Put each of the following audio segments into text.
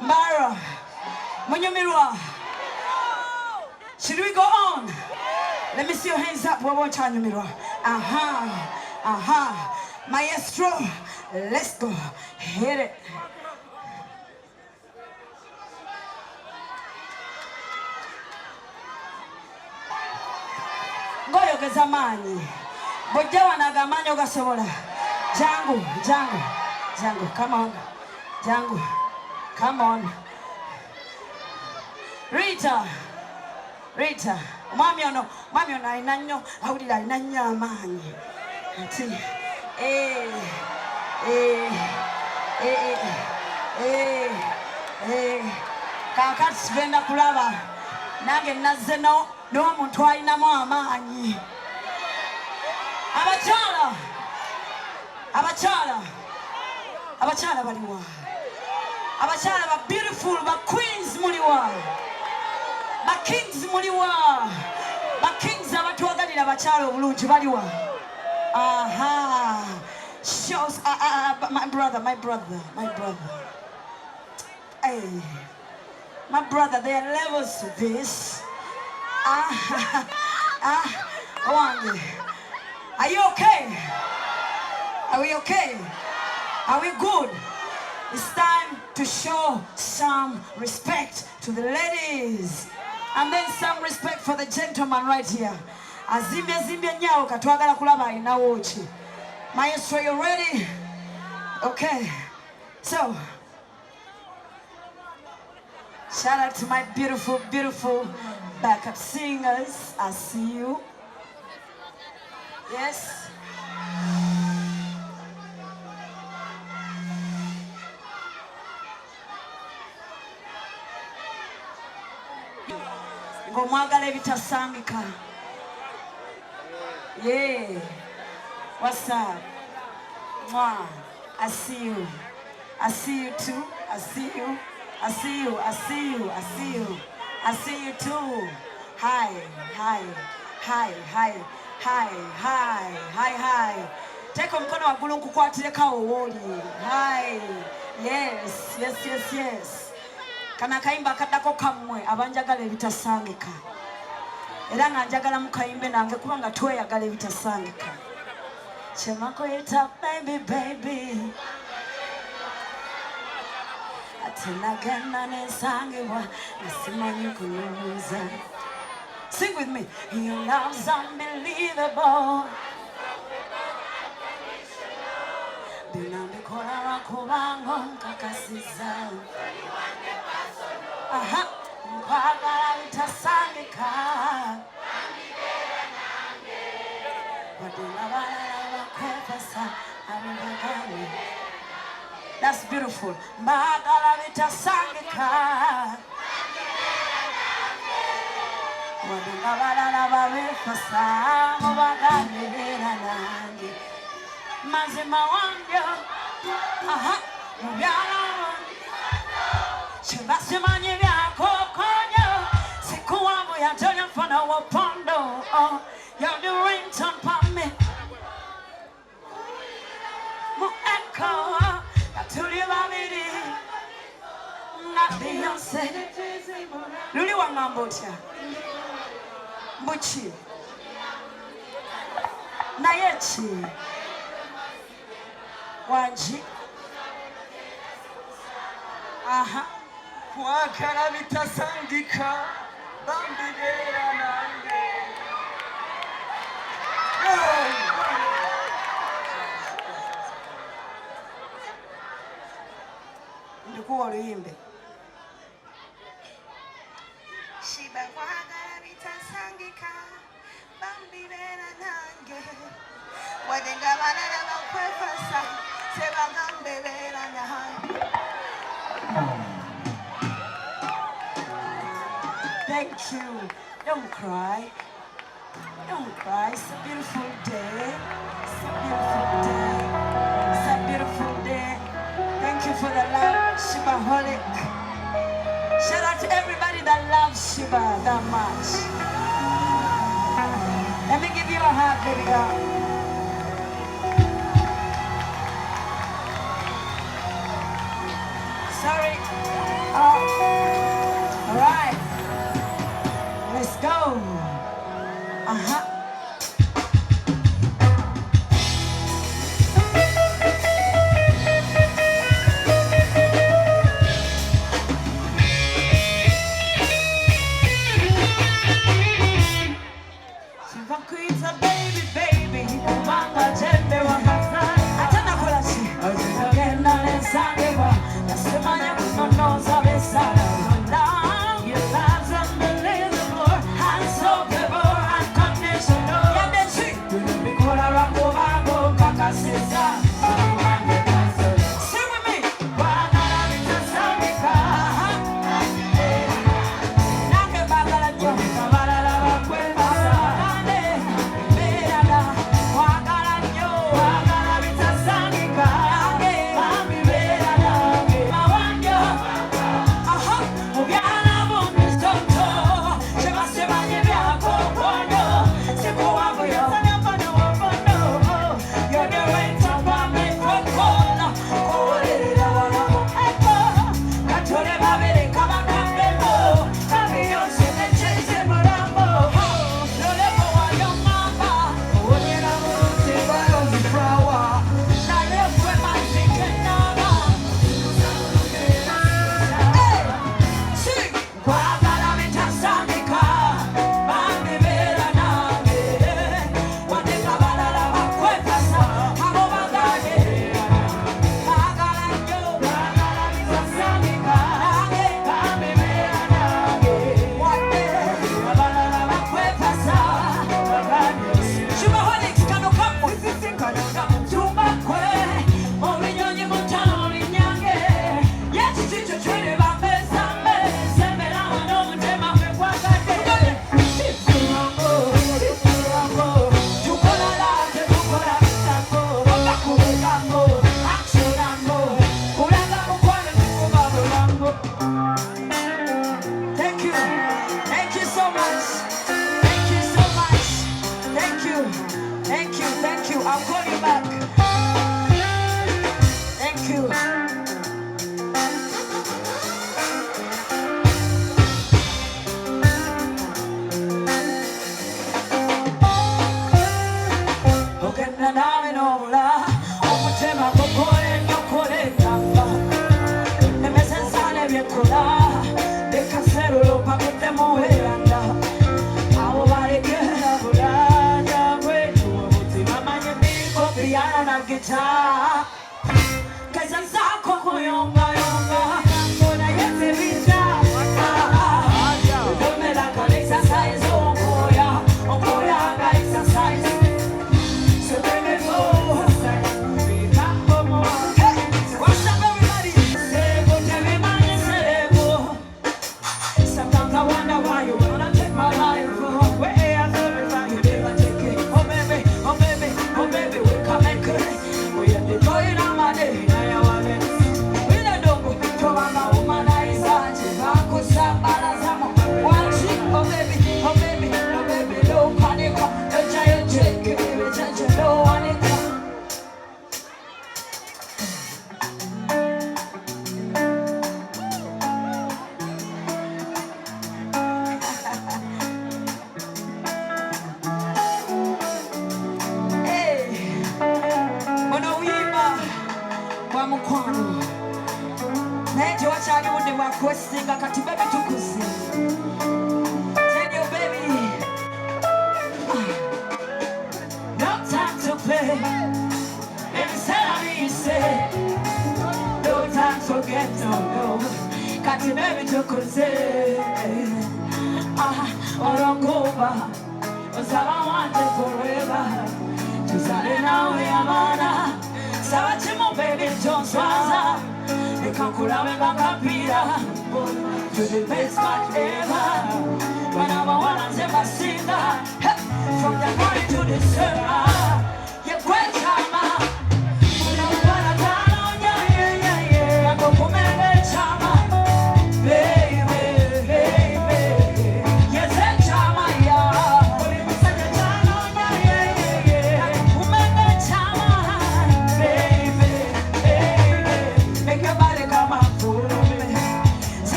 Mbarara, Munyamirwa. Should we go on? Let me see your hands up one more time, Mirwa. Aha, aha. Maestro, let's go. Hit it. Ngoyo gezamani. Bojawa na gamanyo gasobola. Jangu. Come on. Jangu. Come on. Rita. Mami ono inanyo. Awulira inanyo amanyi. Ati. Kakati sigenda kulaba. Nange nazze n'omuntu alinamu amaanyi. Abakyala baliwa. Abakyala ba beautiful, ba queens muliwa. Ba kings muliwa. Ba kings abatwagalira abakyala obulungi baliwa. Aha. Shows my brother. Hey. My brother, there are levels to this. Wangi. Are you okay? Are we okay? Are we good? It's time to show some respect to the ladies. And then some respect for the gentleman right here. Azimbye nyao katwagala kulaba alina wochi. Maestro, you ready? Okay. So, shout out to my beautiful backup singers. I see you. Yes. Ngomwagala ebitasangika. Yeah. What's up? Mwah. I see you. I see you too. I see you. I see you. I see you. I see you. I see you too. Hi. Take mkono wa gulu nkukwatire woli. Hi. Yes. Kana kaimba kadako kamwe abanjagala ebitasangika. Era nga njagala mukayimbe nange kubanga tweyagala ebitasangika. Chemako yita baby. Atinagana nesangiwa nasimanyi kunyuza. Sing with me. Your love's unbelievable. Binambikola wakubango nkakasiza. Aha. Nkwagala bitasangika. That's beautiful. Mbagala bitasangika. Wadingabala babefasa mubaganira nange. Mazima wange. Aha. Mubyala. Chibasimanye byakokonyo. Sikuwamu yantonya mfana wapondo. You're the ringtone for me. Mu echo. Tuli babiri. Na Beyonce. Luli wangambotya. Mbuchi. Nayechi. Wanji. Aha. Kwakala bitasangika. Bambigera nange. Ndikuwa oluyimbe. Sheebah kwagala bitasangika. Bambibera nange. Wadenga balala bakwefasa. Sebagambebera nange. Thank you. Don't cry. It's a beautiful day. Thank you for the love, Sheebaholic. Shout out to everybody that loves Sheebah that much. Let me give you a hug, baby girl. Sorry. All right. Let's go. Uh-huh.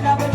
Let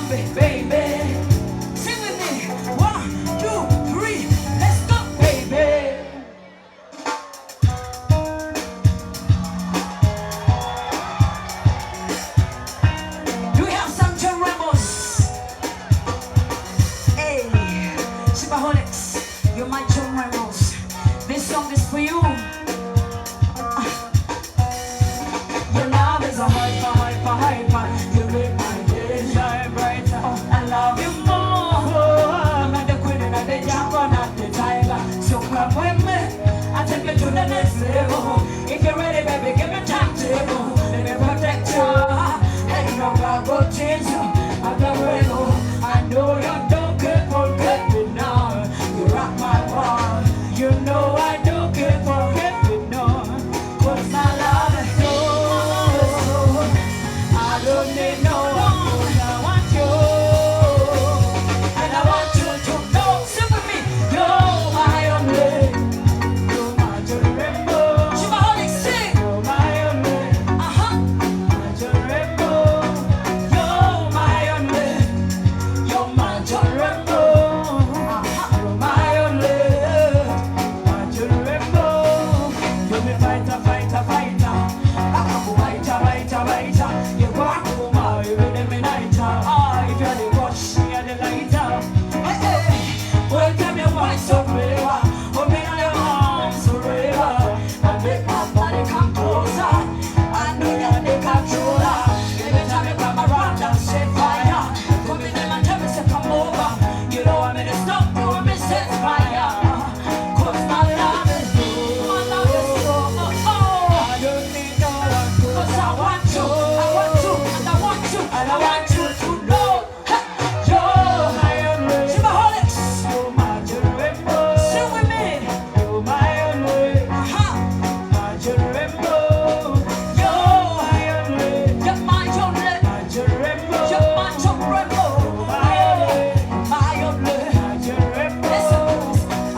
Bambi, baby. Sing with me. 1, 2, 3. Let's go, baby. Do we have some John Rebels? Hey, Sheebaholics, you're my John Rebels. This song is for you. Your love is a hyper, hyper, hyper. You make my day shine brighter. Oh, I love you more. I'm not the queen and the jungle, not the tiger. So come with me, I take you to the next level. If you're ready, baby, give me time to go. Let me protect you. Hey, no, I go change you. I'm the rebel. I know you don't care for me now. You rock my world. You know I don't care for me now. 'Cause my love is so. I don't need no one. I want you. And I want you to know. Sing with me. You're my only. You're my rainbow. Sheebaholics, sing. You're my only. My rainbow. You're my only. You're my rainbow. You're my only. My rainbow. You're me fighter, fighter, fighter. Fighter, fighter, fighter. You walk home, you ready me nighter. If you're the watch, you're the lighter. Hey, hey. Welcome your voice so forever. Hold me in your arms forever. And make my body come closer. I know you're the controller. Every time you come around, I'm set fire. Come in and tell me to come over. You don't want me to stop, you want me to set fire. 'Cause my love is good. My love is so. I don't need no one. 'Cause I want you, I want you, and I want you, and I want you to know. Hey, you're my only. Sheebaholics, you're my rainbow. Sing with me. You're my only. My rainbow. You're my only. You're my only. My rainbow. You're my rainbow. My only. My only. My rainbow. Listen,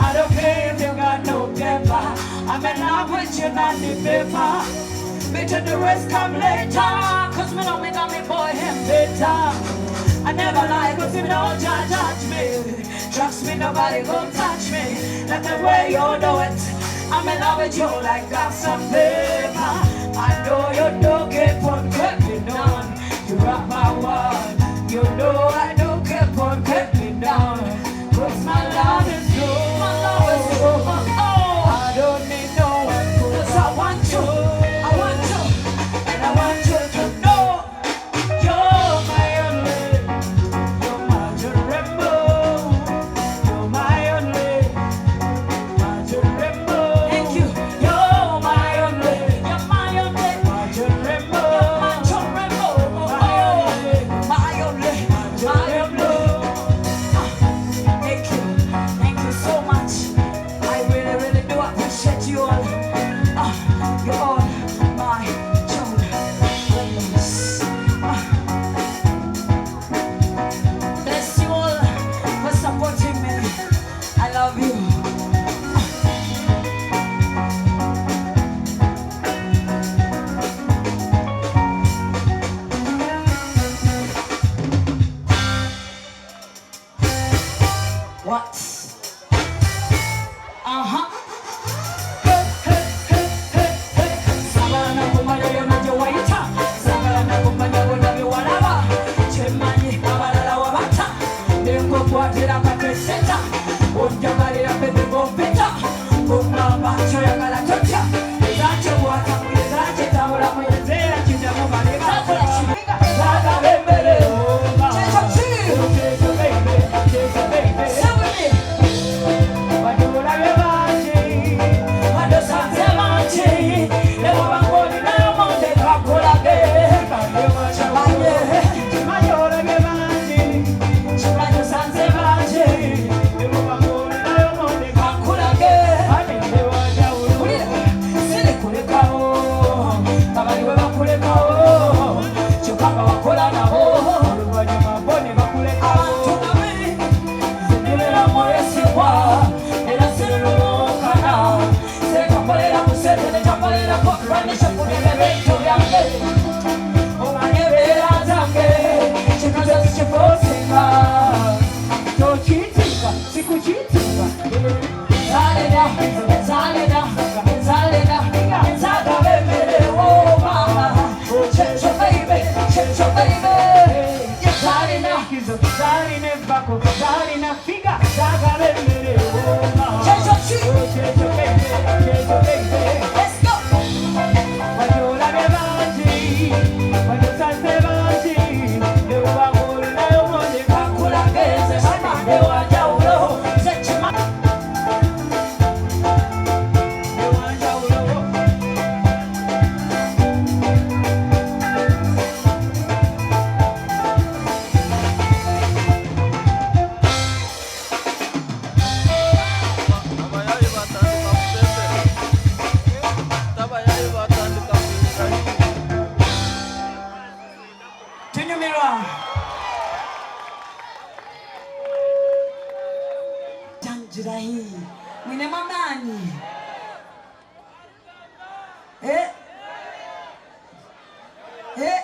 I don't care if you got no paper. I'm in love with you, not the paper. Better the rest come later. 'Cause me know me got me boy him better. I never lie, 'cause if you don't judge me. Trust me, nobody gon' touch me. Like the way you do it. I'm in love with you like got some paper. I know you don't keep on creeping on. You rock my world. You know I don't keep on creeping down. 'Cause my love is good. My love is good. I don't need no one. 'Cause I want you. I want you. And I want you to know. You're my only. You're my rainbow. You're my only. My rainbow. Thank you. You're my only. You're my only. My rainbow. You're my rainbow. My only. My only. My rainbow. Thank you. Thank you so much. I really, really do appreciate you all. You're all my children. Bless you all for supporting me. I love you. What? Sabana kumanya yona waita. Sabana kumanya wona biwalaba. Chemanyi abalala wabata. Nengo kwatira kateseta. Onjagalira bebe bompeta. Kumamba choyagala totya. Zache bwata muyezache tabula muyezera kijamu baleka. Zaga bembere oma. Chezo baby. Chezo baby. Sing with me. Wadula bebache. Wado sanze mache. Lebo bangoli na monde kakola be. Kandewa chabaye. Chimayola bebache. Chimayo sanze mache. Lebo bangoli na monde kakola be. Kandewa chabaye. Sile kulekao. Kabaliwe bakulekao. Chukamba wakola nabo. Lubanyama boni bakulekao. Zindimela mwesiwa. Ela silulukana. Sekambolera musetele chambolera kwanisha kunimebe ito yange. Omanyebera zange. Chikaza chifosi. Let's go. Tanjirahi. Mwine mamani. Eh? Eh?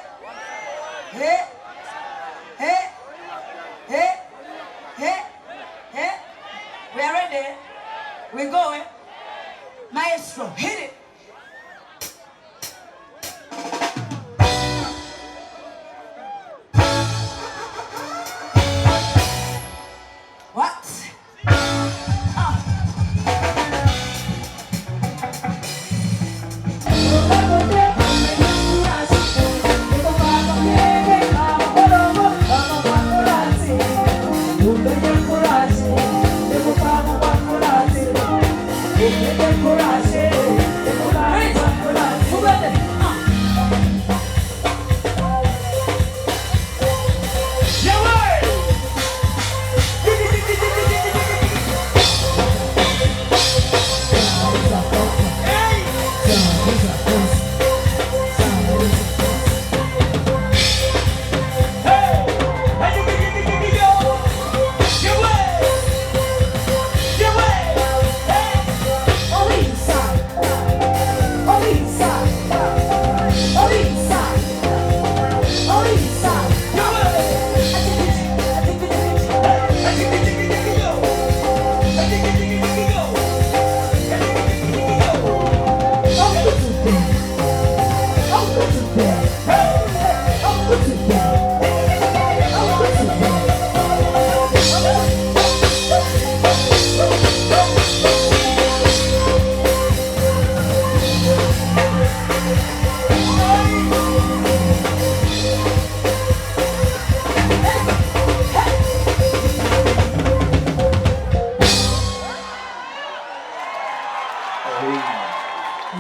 Eh? Eh? Eh? Eh? Eh? We are ready. We're going. Maestro, hit it. What?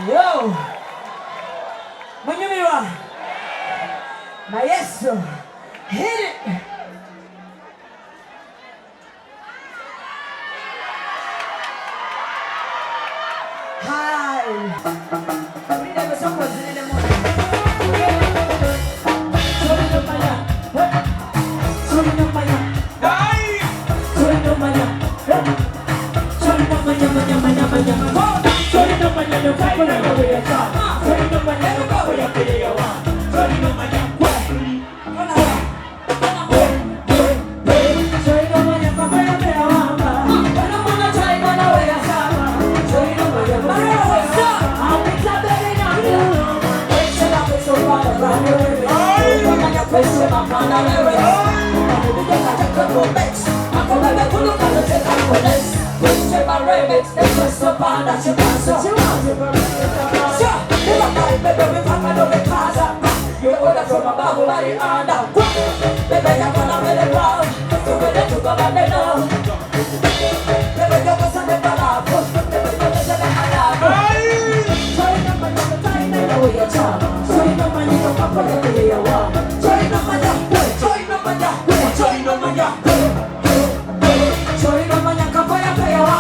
Yo! Manyumira! Maestro! Hit it! Hi! We never saw what's in the morning. Sorry no maya! Sorry no maya! Sorry no maya! Sorry no maya, maya, maya, maya, maya. Sorry no maya, no couple of the way I talk. Sorry no maya, no couple of the way I want. Sorry no maya, what? Sorry no maya, couple of the way I want. I don't wanna try my way I saw. Sorry no maya, Mbarara, what's up? I'll be clapping now. Wait till I get so far to run away. Sorry no maya, place with my plan on the way. I'm gonna take a go back. I'm gonna go look at the take a go back. My remix, they twist up on that you want, so you want to burn it. Sure, you want my baby, we pop and over casa. You order from a bubble body under. Baby, you're gonna really proud. So we're there to go back there now. Baby, you're gonna send it back up. Baby, you're gonna send it back up. So you know my number, so you know where you're from. So you know my number, pop and over where you want. So you know my number, so you know my number, so you know my number. So you know my number, pop and over where you want.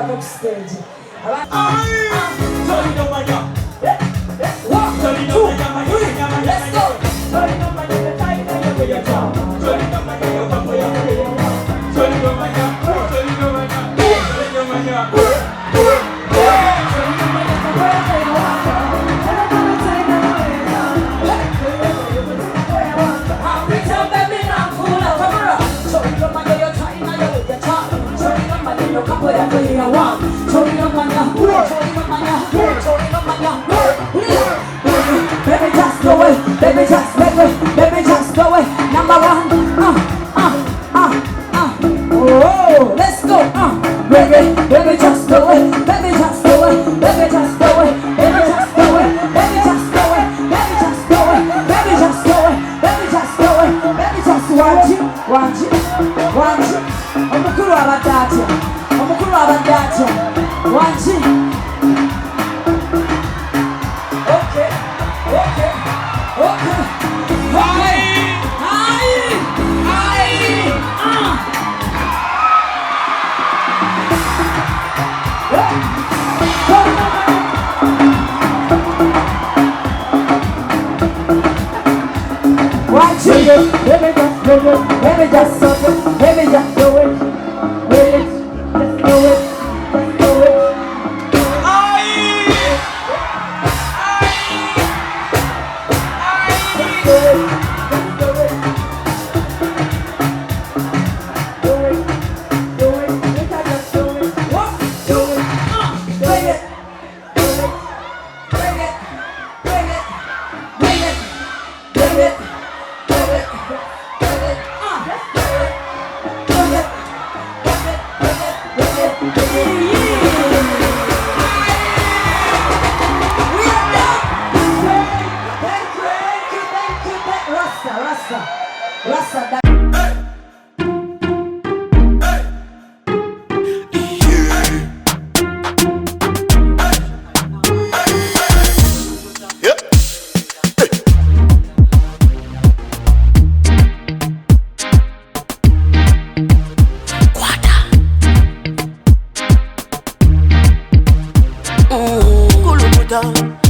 Backstage. Let's go.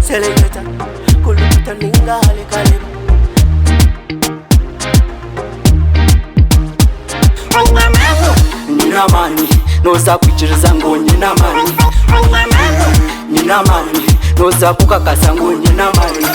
Selecta, kuluta ningale kale. Nina mani, noza kuchiriza ngo nina mani. Nina mani, noza kukakasa ngo nina mani.